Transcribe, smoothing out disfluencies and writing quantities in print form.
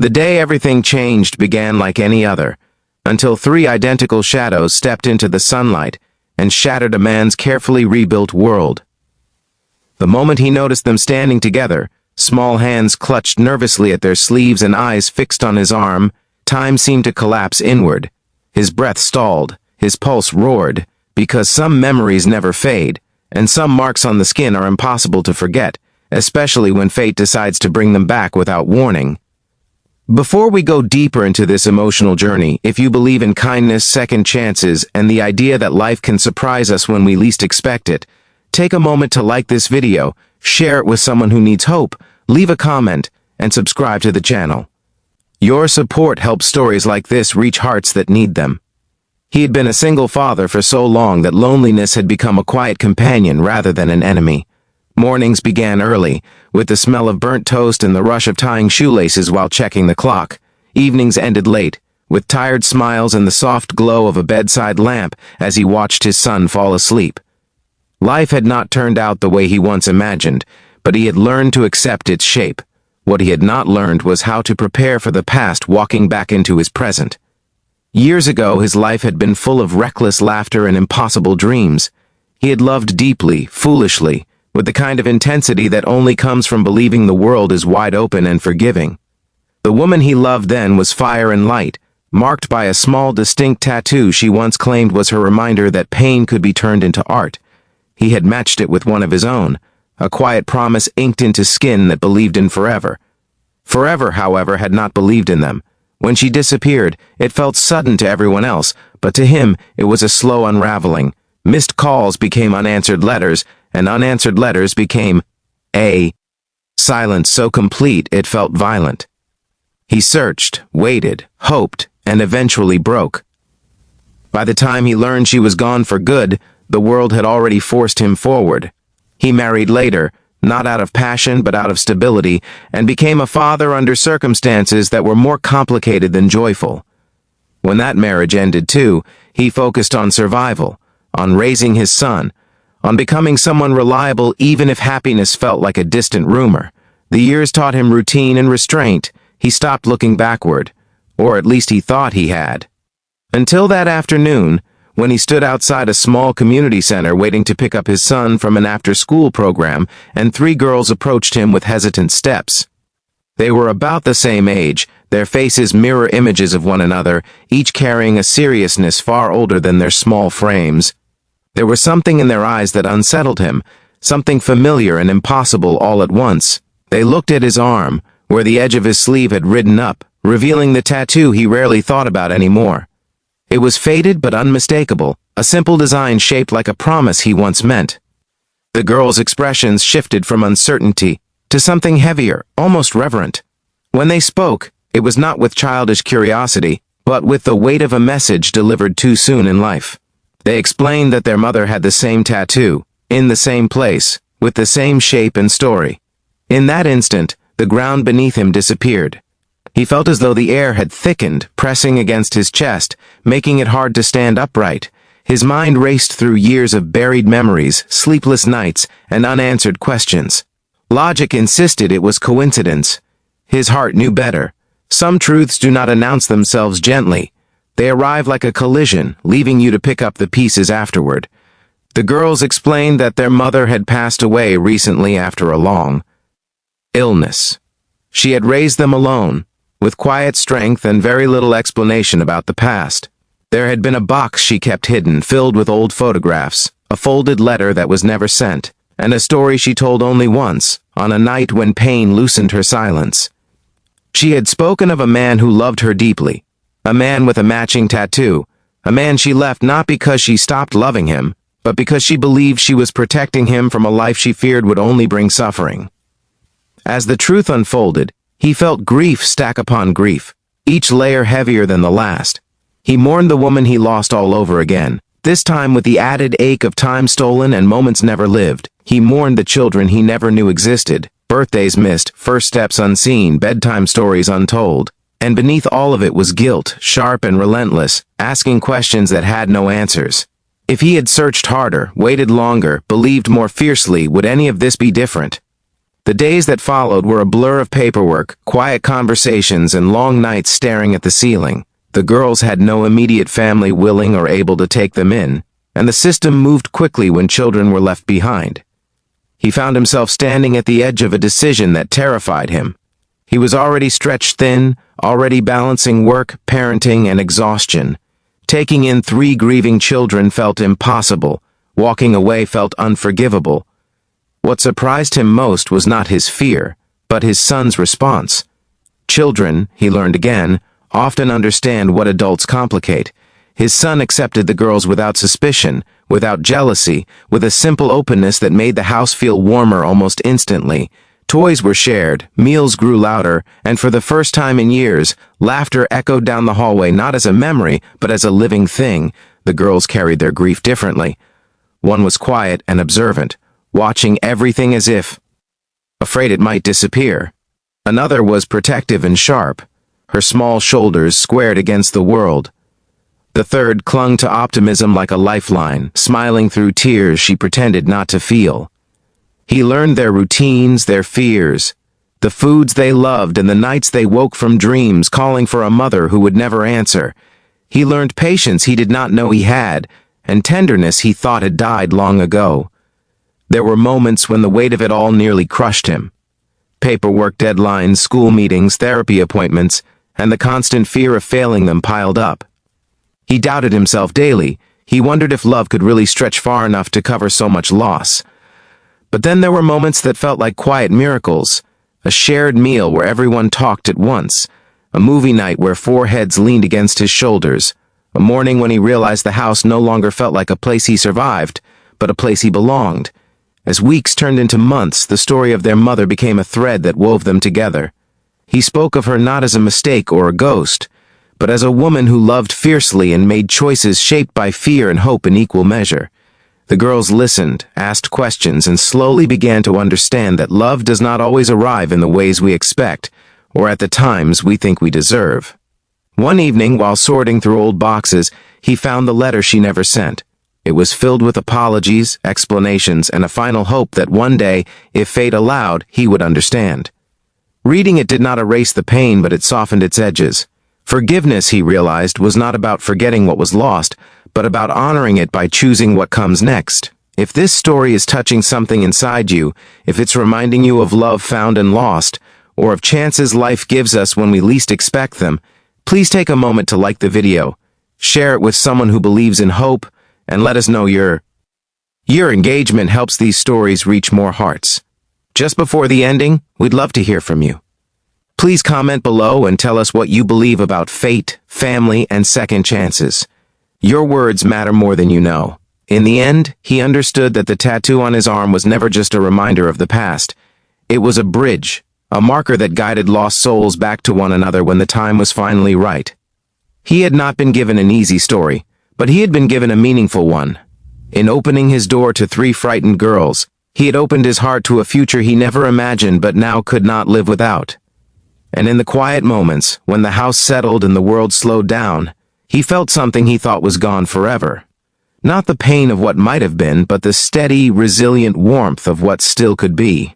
The day everything changed began like any other, until three identical shadows stepped into the sunlight and shattered a man's carefully rebuilt world. The moment he noticed them standing together, small hands clutched nervously at their sleeves and eyes fixed on his arm, time seemed to collapse inward. His breath stalled, his pulse roared, because some memories never fade, and some marks on the skin are impossible to forget, especially when fate decides to bring them back without warning. Before we go deeper into this emotional journey, if you believe in kindness, second chances, and the idea that life can surprise us when we least expect it, take a moment to like this video, share it with someone who needs hope, leave a comment, and subscribe to the channel. Your support helps stories like this reach hearts that need them. He had been a single father for so long that loneliness had become a quiet companion rather than an enemy. Mornings began early, with the smell of burnt toast and the rush of tying shoelaces while checking the clock. Evenings ended late, with tired smiles and the soft glow of a bedside lamp as he watched his son fall asleep. Life had not turned out the way he once imagined, but he had learned to accept its shape. What he had not learned was how to prepare for the past, walking back into his present. Years ago, his life had been full of reckless laughter and impossible dreams. He had loved deeply, foolishly, with the kind of intensity that only comes from believing the world is wide open and forgiving. The woman he loved then was fire and light, marked by a small, distinct tattoo she once claimed was her reminder that pain could be turned into art. He had matched it with one of his own, a quiet promise inked into skin that believed in forever. Forever, however, had not believed in them. When she disappeared, it felt sudden to everyone else, but to him it was a slow unraveling. Missed calls became unanswered letters, and unanswered letters became a silence so complete it felt violent. He searched, waited, hoped, and eventually broke. By the time he learned she was gone for good, the world had already forced him forward. He married later, not out of passion but out of stability, and became a father under circumstances that were more complicated than joyful. When that marriage ended too, he focused on survival, on raising his son, on becoming someone reliable even if happiness felt like a distant rumor. The years taught him routine and restraint. He stopped looking backward, or at least he thought he had. Until that afternoon, when he stood outside a small community center waiting to pick up his son from an after-school program, and three girls approached him with hesitant steps. They were about the same age, their faces mirror images of one another, each carrying a seriousness far older than their small frames. There was something in their eyes that unsettled him, something familiar and impossible all at once. They looked at his arm, where the edge of his sleeve had ridden up, revealing the tattoo he rarely thought about anymore. It was faded but unmistakable, a simple design shaped like a promise he once meant. The girls' expressions shifted from uncertainty to something heavier, almost reverent. When they spoke, it was not with childish curiosity, but with the weight of a message delivered too soon in life. They explained that their mother had the same tattoo, in the same place, with the same shape and story. In that instant, the ground beneath him disappeared. He felt as though the air had thickened, pressing against his chest, making it hard to stand upright. His mind raced through years of buried memories, sleepless nights, and unanswered questions. Logic insisted it was coincidence. His heart knew better. Some truths do not announce themselves gently. They arrive like a collision, leaving you to pick up the pieces afterward. The girls explained that their mother had passed away recently after a long illness. She had raised them alone, with quiet strength and very little explanation about the past. There had been a box she kept hidden, filled with old photographs, a folded letter that was never sent, and a story she told only once, on a night when pain loosened her silence. She had spoken of a man who loved her deeply, a man with a matching tattoo, a man she left not because she stopped loving him, but because she believed she was protecting him from a life she feared would only bring suffering. As the truth unfolded, he felt grief stack upon grief, each layer heavier than the last. He mourned the woman he lost all over again, this time with the added ache of time stolen and moments never lived. He mourned the children he never knew existed, birthdays missed, first steps unseen, bedtime stories untold. And beneath all of it was guilt, sharp and relentless, asking questions that had no answers. If he had searched harder, waited longer, believed more fiercely, would any of this be different? The days that followed were a blur of paperwork, quiet conversations, and long nights staring at the ceiling. The girls had no immediate family willing or able to take them in, and the system moved quickly when children were left behind. He found himself standing at the edge of a decision that terrified him. He was already stretched thin, already balancing work, parenting, and exhaustion. Taking in 3 grieving children felt impossible. Walking away felt unforgivable. What surprised him most was not his fear, but his son's response. Children, he learned again, often understand what adults complicate. His son accepted the girls without suspicion, without jealousy, with a simple openness that made the house feel warmer almost instantly. Toys were shared, meals grew louder, and for the first time in years, laughter echoed down the hallway not as a memory, but as a living thing. The girls carried their grief differently. One was quiet and observant, watching everything as if afraid it might disappear. Another was protective and sharp, her small shoulders squared against the world. The third clung to optimism like a lifeline, smiling through tears she pretended not to feel. He learned their routines, their fears, the foods they loved and the nights they woke from dreams calling for a mother who would never answer. He learned patience he did not know he had, and tenderness he thought had died long ago. There were moments when the weight of it all nearly crushed him. Paperwork deadlines, school meetings, therapy appointments, and the constant fear of failing them piled up. He doubted himself daily. He wondered if love could really stretch far enough to cover so much loss. But then there were moments that felt like quiet miracles. A shared meal where everyone talked at once. A movie night where 4 heads leaned against his shoulders. A morning when he realized the house no longer felt like a place he survived, but a place he belonged. As weeks turned into months, the story of their mother became a thread that wove them together. He spoke of her not as a mistake or a ghost, but as a woman who loved fiercely and made choices shaped by fear and hope in equal measure. The girls listened, asked questions, and slowly began to understand that love does not always arrive in the ways we expect, or at the times we think we deserve. One evening, while sorting through old boxes, he found the letter she never sent. It was filled with apologies, explanations, and a final hope that one day, if fate allowed, he would understand. Reading it did not erase the pain, but it softened its edges. Forgiveness, he realized, was not about forgetting what was lost, but about honoring it by choosing what comes next. If this story is touching something inside you, if it's reminding you of love found and lost, or of chances life gives us when we least expect them, please take a moment to like the video, share it with someone who believes in hope, and let us know your engagement helps these stories reach more hearts. Just before the ending, we'd love to hear from you. Please comment below and tell us what you believe about fate, family, and second chances. Your words matter more than you know. In the end, he understood that the tattoo on his arm was never just a reminder of the past. It was a bridge, a marker that guided lost souls back to one another when the time was finally right. He had not been given an easy story, but he had been given a meaningful one. In opening his door to 3 frightened girls, he had opened his heart to a future he never imagined but now could not live without. And in the quiet moments, when the house settled and the world slowed down, he felt something he thought was gone forever. Not the pain of what might have been, but the steady, resilient warmth of what still could be.